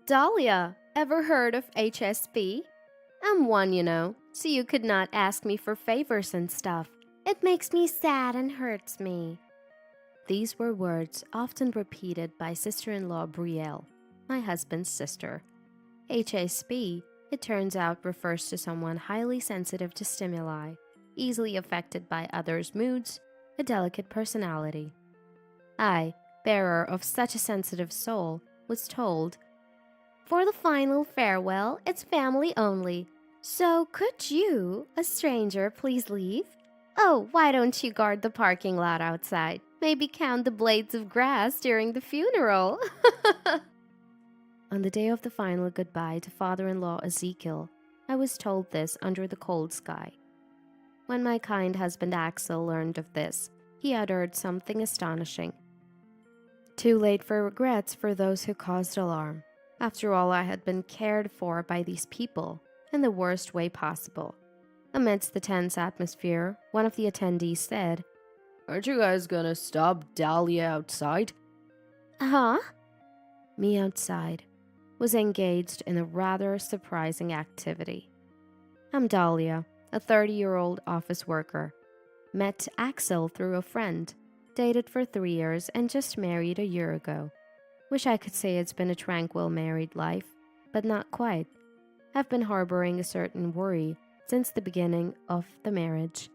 Dahlia, ever heard of HSP? I'm one, so you could not ask me for favors and stuff. It makes me sad and hurts me. These were words often repeated by sister-in-law Brielle, my husband's sister. HSP, it turns out, refers to someone highly sensitive to stimuli, easily affected by others' moods, a delicate personality. I, bearer of such a sensitive soul, was told, "For the final farewell, it's family only. So could you, a stranger, please leave? Oh, why don't you guard the parking lot outside? Maybe count the blades of grass during the funeral." On the day of the final goodbye to father-in-law Ezekiel, I was told this under the cold sky. When my kind husband Axel learned of this, he uttered something astonishing. Too late for regrets for those who caused alarm. After all, I had been cared for by these people in the worst way possible. Amidst the tense atmosphere, one of the attendees said, "Aren't you guys gonna stop Dahlia outside?" "Huh?" Me outside was engaged in a rather surprising activity. I'm Dahlia, a 30-year-old office worker. Met Axel through a friend, dated for 3 years, and just married a year ago. Wish I could say it's been a tranquil married life, but not quite. I've been harboring a certain worry since the beginning of the marriage.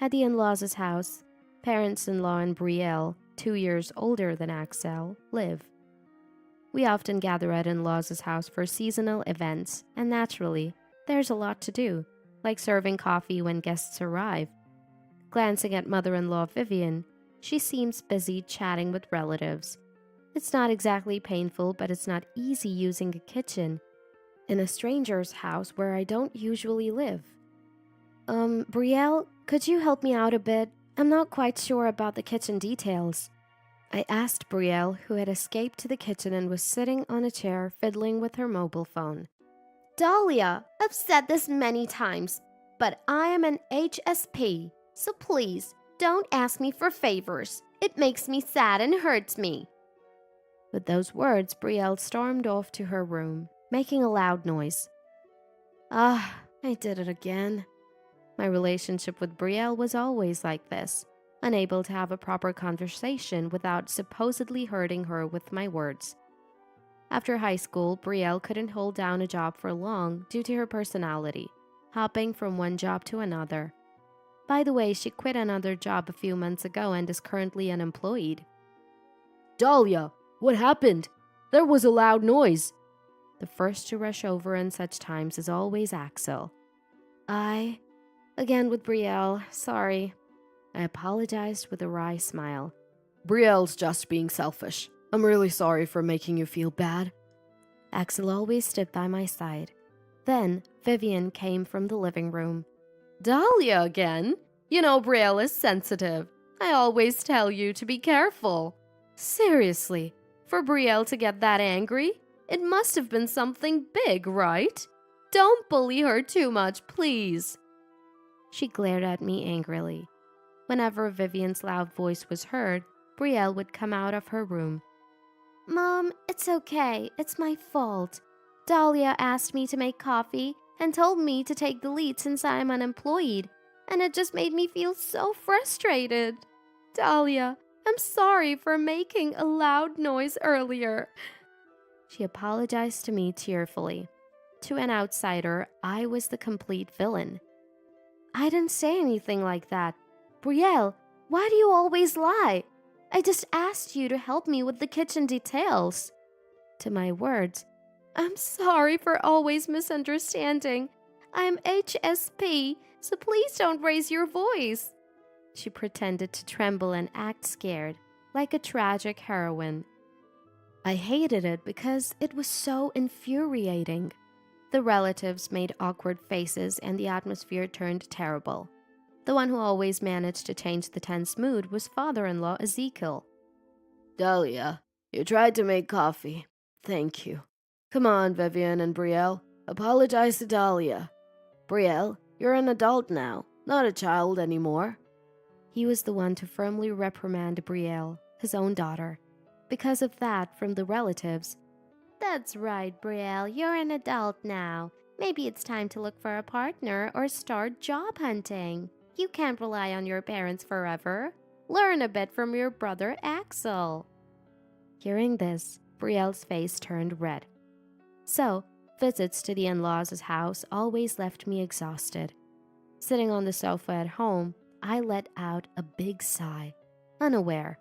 At the in-laws' house, parents-in-law and Brielle, 2 years older than Axel, live. We often gather at in-laws' house for seasonal events, and naturally, there's a lot to do, like serving coffee when guests arrive. Glancing at mother-in-law Vivian, she seems busy chatting with relatives. It's not exactly painful, but it's not easy using a kitchen in a stranger's house where I don't usually live. Brielle, could you help me out a bit? I'm not quite sure about the kitchen details." I asked Brielle, who had escaped to the kitchen and was sitting on a chair fiddling with her mobile phone. "Dahlia, I've said this many times, but I am an HSP, so please don't ask me for favors. It makes me sad and hurts me." With those words, Brielle stormed off to her room, making a loud noise. I did it again. My relationship with Brielle was always like this, unable to have a proper conversation without supposedly hurting her with my words. After high school, Brielle couldn't hold down a job for long due to her personality, hopping from one job to another. By the way, she quit another job a few months ago and is currently unemployed. "Dahlia, what happened? There was a loud noise." The first to rush over in such times is always Axel. Again with Brielle, sorry. I apologized with a wry smile. "Brielle's just being selfish. I'm really sorry for making you feel bad." Axel always stood by my side. Then Vivian came from the living room. "Dahlia again? You know Brielle is sensitive. I always tell you to be careful." "Seriously, for Brielle to get that angry? It must have been something big, right? Don't bully her too much, please." She glared at me angrily. Whenever Vivian's loud voice was heard, Brielle would come out of her room. "Mom, it's okay. It's my fault. Dahlia asked me to make coffee and told me to take the lead since I'm unemployed, and it just made me feel so frustrated. Dahlia, I'm sorry for making a loud noise earlier." She apologized to me tearfully. To an outsider, I was the complete villain. "I didn't say anything like that. Brielle, why do you always lie? I just asked you to help me with the kitchen details." To my words, "I'm sorry for always misunderstanding. I'm HSP, so please don't raise your voice." She pretended to tremble and act scared, like a tragic heroine. I hated it because it was so infuriating. The relatives made awkward faces and the atmosphere turned terrible. The one who always managed to change the tense mood was father-in-law Ezekiel. "Dahlia, you tried to make coffee. Thank you. Come on, Vivian and Brielle. Apologize to Dahlia. Brielle, you're an adult now, not a child anymore." He was the one to firmly reprimand Brielle, his own daughter. Because of that, from the relatives, That's right, Brielle. You're an adult now. Maybe it's time to look for a partner or start job hunting. You can't rely on your parents forever. Learn a bit from your brother Axel. Hearing this, Brielle's face turned red. So, visits to the in-laws' house always left me exhausted. Sitting on the sofa at home, I let out a big sigh, unaware.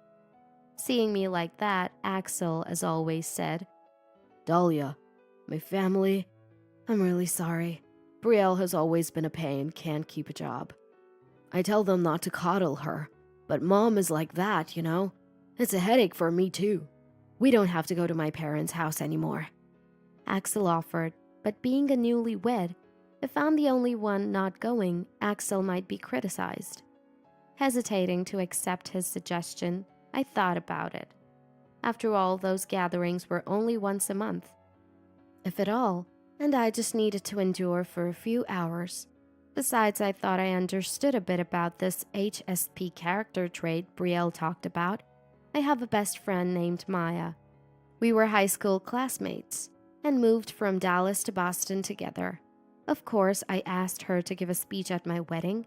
Seeing me like that, Axel, as always, said, Dahlia, my family, I'm really sorry. Brielle has always been a pain, can't keep a job. I tell them not to coddle her, but Mom is like that, you know? It's a headache for me too. We don't have to go to my parents' house anymore. Axel offered, but being a newlywed, if I'm the only one not going, Axel might be criticized. Hesitating to accept his suggestion, I thought about it. After all, those gatherings were only once a month, if at all, and I just needed to endure for a few hours. Besides, I thought I understood a bit about this HSP character trait Brielle talked about. I have a best friend named Maya. We were high school classmates and moved from Dallas to Boston together. Of course, I asked her to give a speech at my wedding.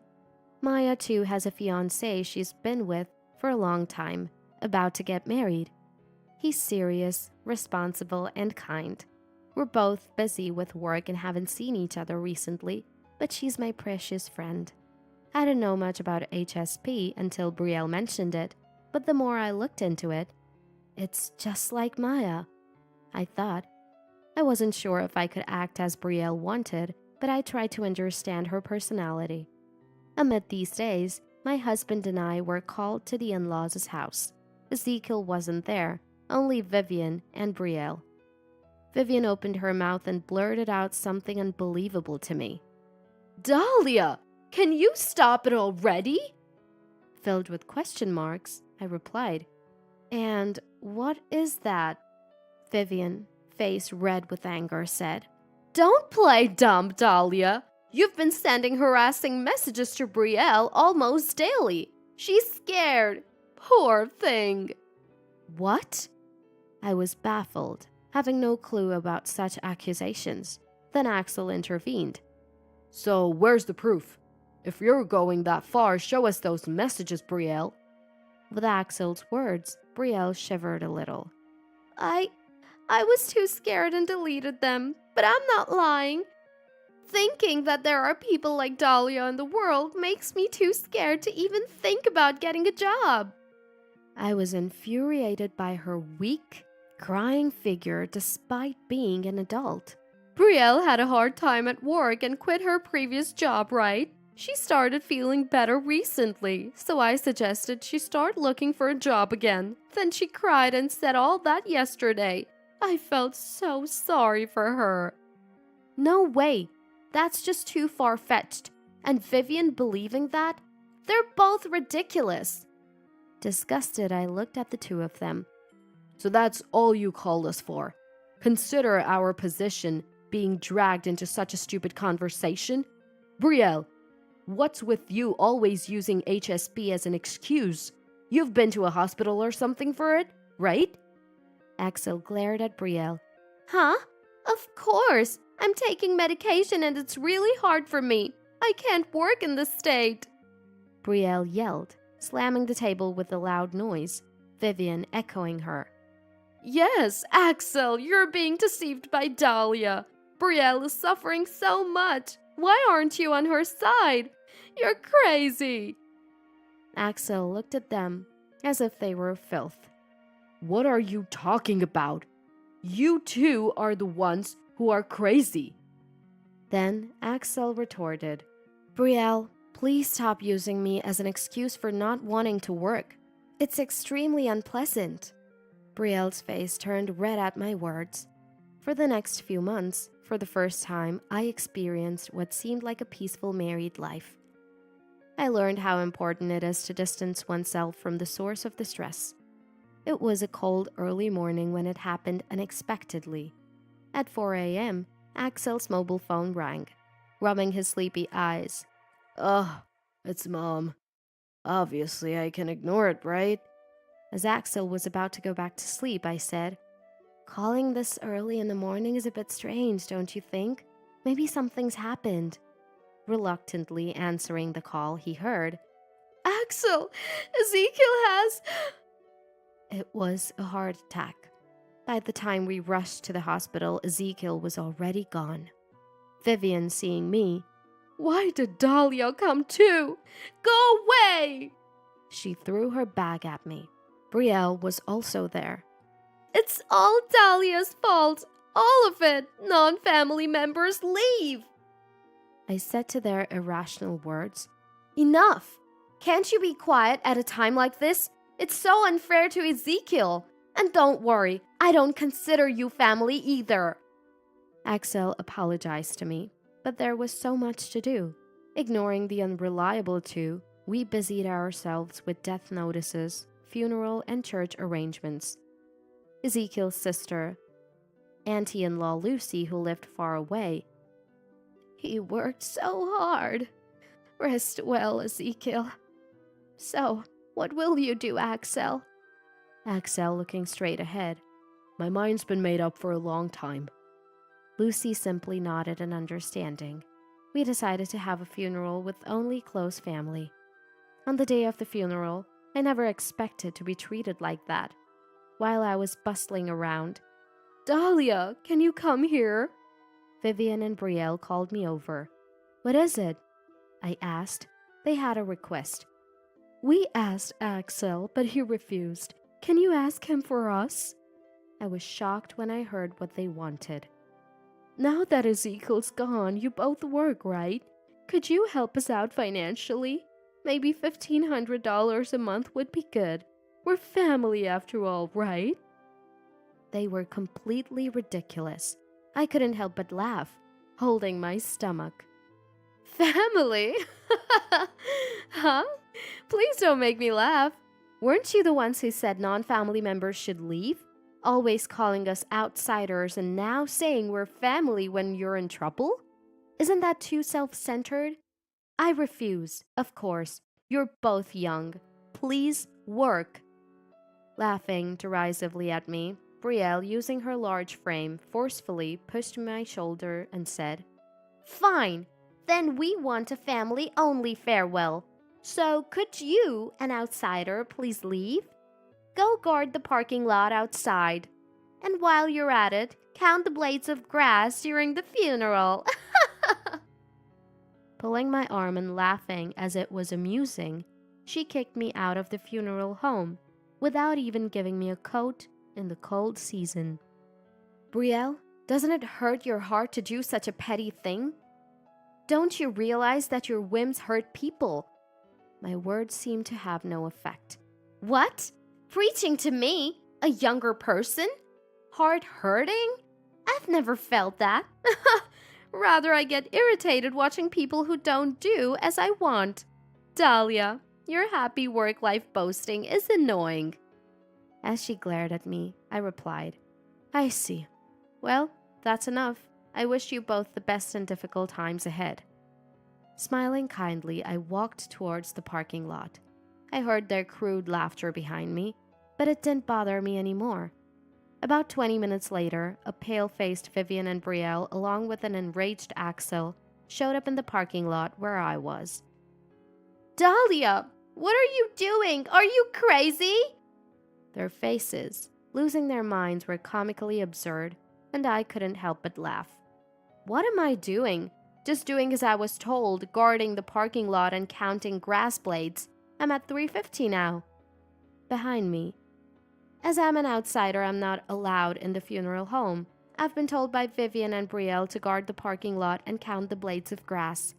Maya, too, has a fiancé she's been with for a long time, about to get married. He's serious, responsible, and kind. We're both busy with work and haven't seen each other recently, but she's my precious friend. I didn't know much about HSP until Brielle mentioned it, but the more I looked into it, it's just like Maya, I thought. I wasn't sure if I could act as Brielle wanted, but I tried to understand her personality. Amid these days, my husband and I were called to the in-laws' house. Ezekiel wasn't there, only Vivian and Brielle. Vivian opened her mouth and blurted out something unbelievable to me. Dahlia, can you stop it already? Filled with question marks, I replied. And what is that? Vivian, face red with anger, said. Don't play dumb, Dahlia. You've been sending harassing messages to Brielle almost daily. She's scared. Poor thing. What? I was baffled, having no clue about such accusations. Then Axel intervened. So where's the proof? If you're going that far, show us those messages, Brielle. With Axel's words, Brielle shivered a little. I was too scared and deleted them, but I'm not lying. Thinking that there are people like Dahlia in the world makes me too scared to even think about getting a job. I was infuriated by her weak, crying figure despite being an adult. Brielle had a hard time at work and quit her previous job, right? She started feeling better recently, so I suggested she start looking for a job again. Then she cried and said all that yesterday. I felt so sorry for her. No way. That's just too far-fetched. And Vivian believing that? They're both ridiculous. Disgusted, I looked at the two of them. So that's all you called us for? Consider our position being dragged into such a stupid conversation? Brielle, what's with you always using HSP as an excuse? You've been to a hospital or something for it, right? Axel glared at Brielle. Huh? Of course. I'm taking medication and it's really hard for me. I can't work in this state. Brielle yelled, slamming the table with a loud noise, Vivian echoing her. Yes, Axel, you're being deceived by Dahlia. Brielle is suffering so much. Why aren't you on her side? You're crazy. Axel looked at them as if they were filth. What are you talking about? You two are the ones who are crazy. Then Axel retorted, Brielle, please stop using me as an excuse for not wanting to work. It's extremely unpleasant. Brielle's face turned red at my words. For the next few months, for the first time, I experienced what seemed like a peaceful married life. I learned how important it is to distance oneself from the source of the stress. It was a cold early morning when it happened unexpectedly. At 4 a.m., Axel's mobile phone rang, rubbing his sleepy eyes. Ugh, it's Mom. Obviously, I can ignore it, right? As Axel was about to go back to sleep, I said, Calling this early in the morning is a bit strange, don't you think? Maybe something's happened. Reluctantly answering the call he heard. Axel, Ezekiel has... It was a heart attack. By the time we rushed to the hospital, Ezekiel was already gone. Vivian, seeing me, Why did Dahlia come too? Go away! she threw her bag at me. Brielle was also there. It's all Dahlia's fault. All of it. Non-family members leave. I said to their irrational words, Enough! Can't you be quiet at a time like this? It's so unfair to Ezekiel. And don't worry, I don't consider you family either. Axel apologized to me, but there was so much to do. Ignoring the unreliable two, we busied ourselves with death notices, funeral and church arrangements. Ezekiel's sister, auntie-in-law Lucy, who lived far away. He worked so hard. Rest well, Ezekiel. So, what will you do, Axel? Axel looking straight ahead. My mind's been made up for a long time. Lucy simply nodded in understanding. We decided to have a funeral with only close family. On the day of the funeral, I never expected to be treated like that. While I was bustling around, Dahlia, can you come here? Vivian and Brielle called me over. What is it? I asked. They had a request. We asked Axel, but he refused. Can you ask him for us? I was shocked when I heard what they wanted. Now that Ezekiel's gone, you both work, right? Could you help us out financially? Maybe $1,500 a month would be good. We're family after all, right? They were completely ridiculous. I couldn't help but laugh, holding my stomach. Family? Huh? Please don't make me laugh. Weren't you the ones who said non-family members should leave? Always calling us outsiders and now saying we're family when you're in trouble? Isn't that too self-centered? I refuse, of course. You're both young. Please work. Laughing derisively at me, Brielle, using her large frame, forcefully pushed my shoulder and said, Fine, then we want a family-only farewell. So could you, an outsider, please leave? Go guard the parking lot outside. And while you're at it, count the blades of grass during the funeral. Pulling my arm and laughing as it was amusing, she kicked me out of the funeral home without even giving me a coat in the cold season. Brielle, doesn't it hurt your heart to do such a petty thing? Don't you realize that your whims hurt people? My words seemed to have no effect. What? Preaching to me, a younger person? Heart hurting? I've never felt that. Rather, I get irritated watching people who don't do as I want. Dahlia, your happy work-life boasting is annoying. As she glared at me, I replied, I see. Well, that's enough. I wish you both the best in difficult times ahead. Smiling kindly, I walked towards the parking lot. I heard their crude laughter behind me, but it didn't bother me anymore. About 20 minutes later, a pale-faced Vivian and Brielle, along with an enraged Axel, showed up in the parking lot where I was. Dahlia, what are you doing? Are you crazy? Their faces, losing their minds, were comically absurd, and I couldn't help but laugh. What am I doing? Just doing as I was told, guarding the parking lot and counting grass blades. I'm at 350 now. Behind me. As I'm an outsider, I'm not allowed in the funeral home. I've been told by Vivian and Brielle to guard the parking lot and count the blades of grass.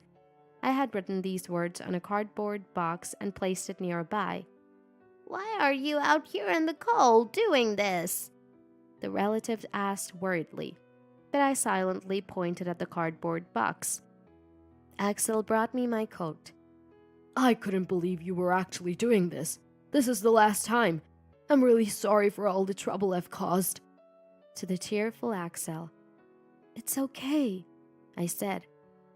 I had written these words on a cardboard box and placed it nearby. Why are you out here in the cold doing this? The relatives asked worriedly, but I silently pointed at the cardboard box. Axel brought me my coat. I couldn't believe you were actually doing this. This is the last time. I'm really sorry for all the trouble I've caused. To the tearful Axel. It's okay, I said.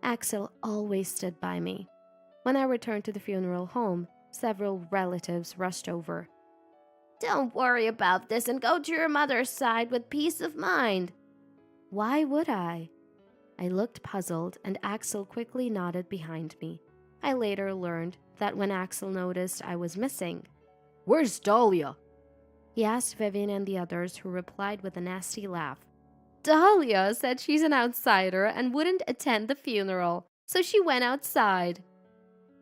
Axel always stood by me. When I returned to the funeral home, several relatives rushed over. Don't worry about this and go to your mother's side with peace of mind. Why would I? I looked puzzled, and Axel quickly nodded behind me. I later learned that when Axel noticed I was missing, Where's Dahlia? he asked Vivian and the others, who replied with a nasty laugh. Dahlia said she's an outsider and wouldn't attend the funeral, so she went outside.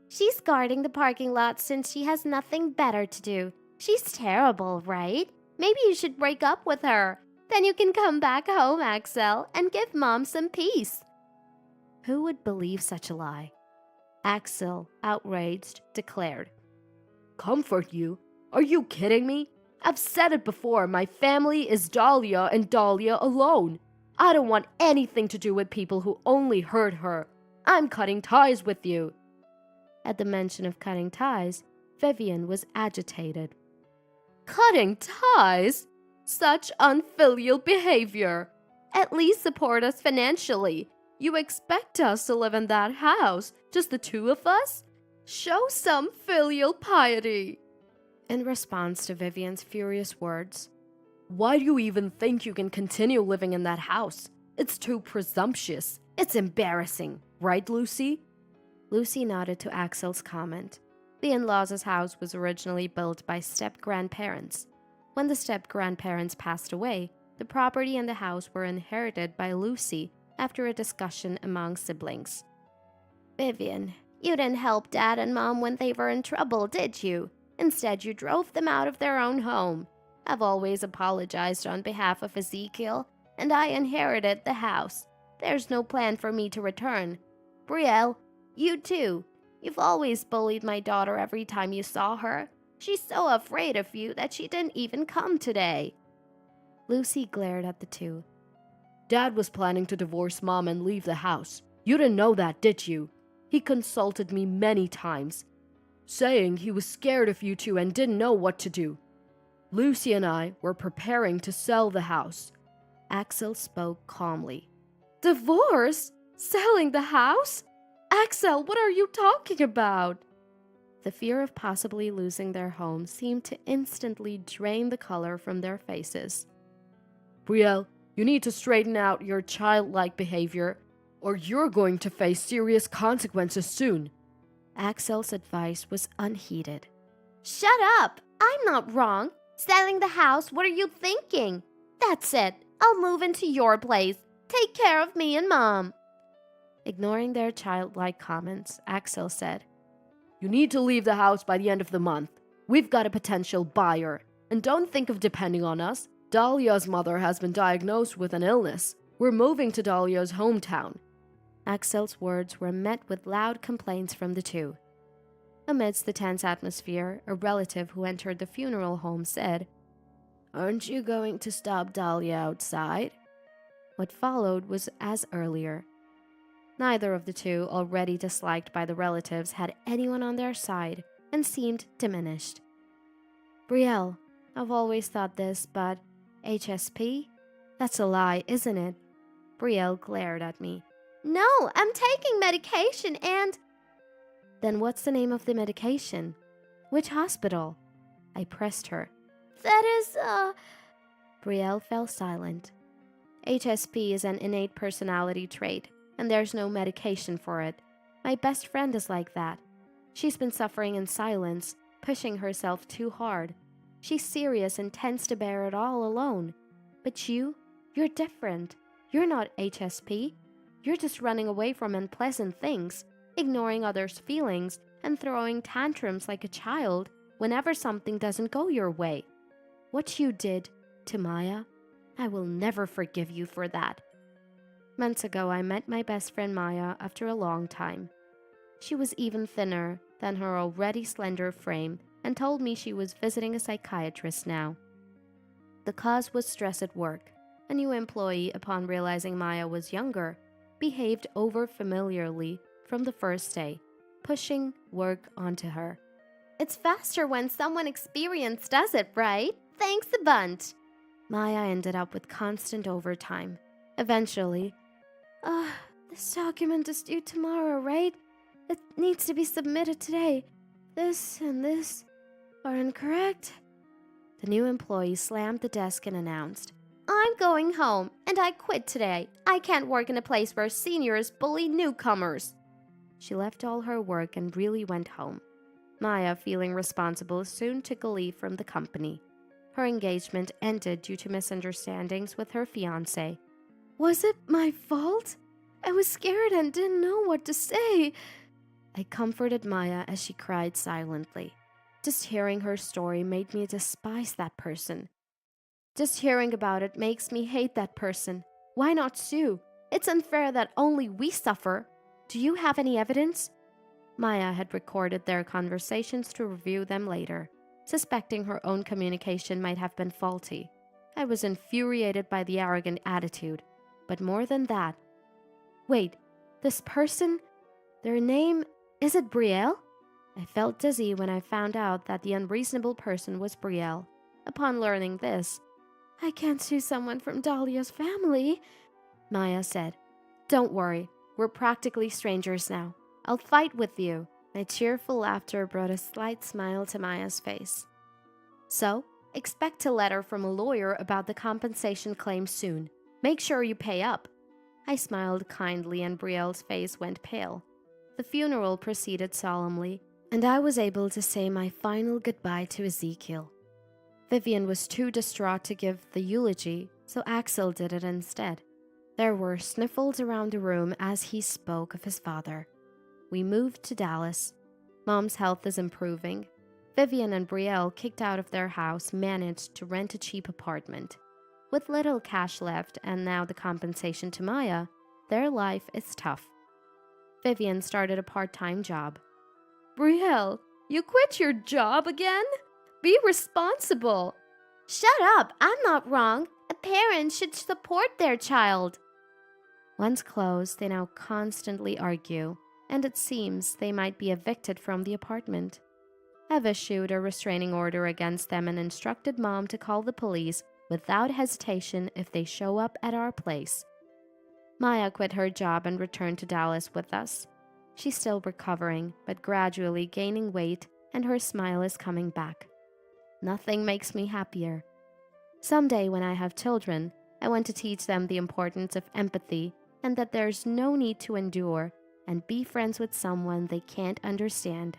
She's guarding the parking lot since she has nothing better to do. She's terrible, right? Maybe you should break up with her. Then you can come back home, Axel, and give Mom some peace. Who would believe such a lie? Axel, outraged, declared. Comfort you? Are you kidding me? I've said it before, my family is Dahlia and Dahlia alone. I don't want anything to do with people who only hurt her. I'm cutting ties with you. At the mention of cutting ties, Vivian was agitated. Cutting ties? Such unfilial behavior. At least support us financially. You expect us to live in that house, just the two of us? Show some filial piety. In response to Vivian's furious words, Why do you even think you can continue living in that house? It's too presumptuous. It's embarrassing, right, Lucy? Lucy nodded to Axel's comment. The in-laws' house was originally built by step-grandparents. When the step-grandparents passed away, the property and the house were inherited by Lucy after a discussion among siblings. Vivian, you didn't help Dad and Mom when they were in trouble, did you? Instead, you drove them out of their own home. I've always apologized on behalf of Ezekiel, and I inherited the house. There's no plan for me to return. Brielle, you too. You've always bullied my daughter every time you saw her. She's so afraid of you that she didn't even come today. Lucy glared at the two. Dad was planning to divorce Mom and leave the house. You didn't know that, did you? He consulted me many times, saying he was scared of you two and didn't know what to do. Lucy and I were preparing to sell the house. Axel spoke calmly. Divorce? Selling the house? Axel, what are you talking about? The fear of possibly losing their home seemed to instantly drain the color from their faces. Brielle, you need to straighten out your childlike behavior, or you're going to face serious consequences soon. Axel's advice was unheeded. Shut up! I'm not wrong. Selling the house, what are you thinking? That's it. I'll move into your place. Take care of me and Mom. Ignoring their childlike comments, Axel said, You need to leave the house by the end of the month. We've got a potential buyer. And don't think of depending on us. Dahlia's mother has been diagnosed with an illness. We're moving to Dahlia's hometown. Axel's words were met with loud complaints from the two. Amidst the tense atmosphere, a relative who entered the funeral home said, Aren't you going to stop Dahlia outside? What followed was as earlier. Neither of the two, already disliked by the relatives, had anyone on their side and seemed diminished. Brielle, I've always thought this, but HSP? That's a lie, isn't it? Brielle glared at me. No, I'm taking medication and... Then what's the name of the medication? Which hospital? I pressed her. That is, Brielle fell silent. HSP is an innate personality trait, and there's no medication for it. My best friend is like that. She's been suffering in silence, pushing herself too hard. She's serious and tends to bear it all alone. But you're different. You're not HSP. You're just running away from unpleasant things, ignoring others' feelings, and throwing tantrums like a child whenever something doesn't go your way. What you did to Maya, I will never forgive you for that. Months ago, I met my best friend Maya after a long time. She was even thinner than her already slender frame and told me she was visiting a psychiatrist now. The cause was stress at work. A new employee, upon realizing Maya was younger, behaved over-familiarly from the first day, pushing work onto her. It's faster when someone experienced does it, right? Thanks a bunch. Maya ended up with constant overtime. Eventually, this document is due tomorrow, right? It needs to be submitted today. This and this are incorrect. The new employee slammed the desk and announced, "I'm going home, and I quit today. I can't work in a place where seniors bully newcomers." She left all her work and really went home. Maya, feeling responsible, soon took a leave from the company. Her engagement ended due to misunderstandings with her fiancé. "Was it my fault? I was scared and didn't know what to say." I comforted Maya as she cried silently. Just hearing her story made me despise that person. Just hearing about it makes me hate that person. Why not sue? It's unfair that only we suffer. Do you have any evidence? Maya had recorded their conversations to review them later, suspecting her own communication might have been faulty. I was infuriated by the arrogant attitude, but more than that. Wait, this person? Their name, is it Brielle? I felt dizzy when I found out that the unreasonable person was Brielle. Upon learning this, "I can't sue someone from Dahlia's family," Maya said. "Don't worry, we're practically strangers now. I'll fight with you." My cheerful laughter brought a slight smile to Maya's face. "So, expect a letter from a lawyer about the compensation claim soon. Make sure you pay up." I smiled kindly and Brielle's face went pale. The funeral proceeded solemnly, and I was able to say my final goodbye to Ezekiel. Vivian was too distraught to give the eulogy, so Axel did it instead. There were sniffles around the room as he spoke of his father. We moved to Dallas. Mom's health is improving. Vivian and Brielle, kicked out of their house, managed to rent a cheap apartment. With little cash left and now the compensation to Maya, their life is tough. Vivian started a part-time job. Brielle, you quit your job again? Be responsible. "Shut up, I'm not wrong. A parent should support their child." Once closed, they now constantly argue, and it seems they might be evicted from the apartment. I've issued a restraining order against them and instructed Mom to call the police without hesitation if they show up at our place. Maya quit her job and returned to Dallas with us. She's still recovering, but gradually gaining weight, and her smile is coming back. Nothing makes me happier. Someday when I have children, I want to teach them the importance of empathy and that there's no need to endure and be friends with someone they can't understand.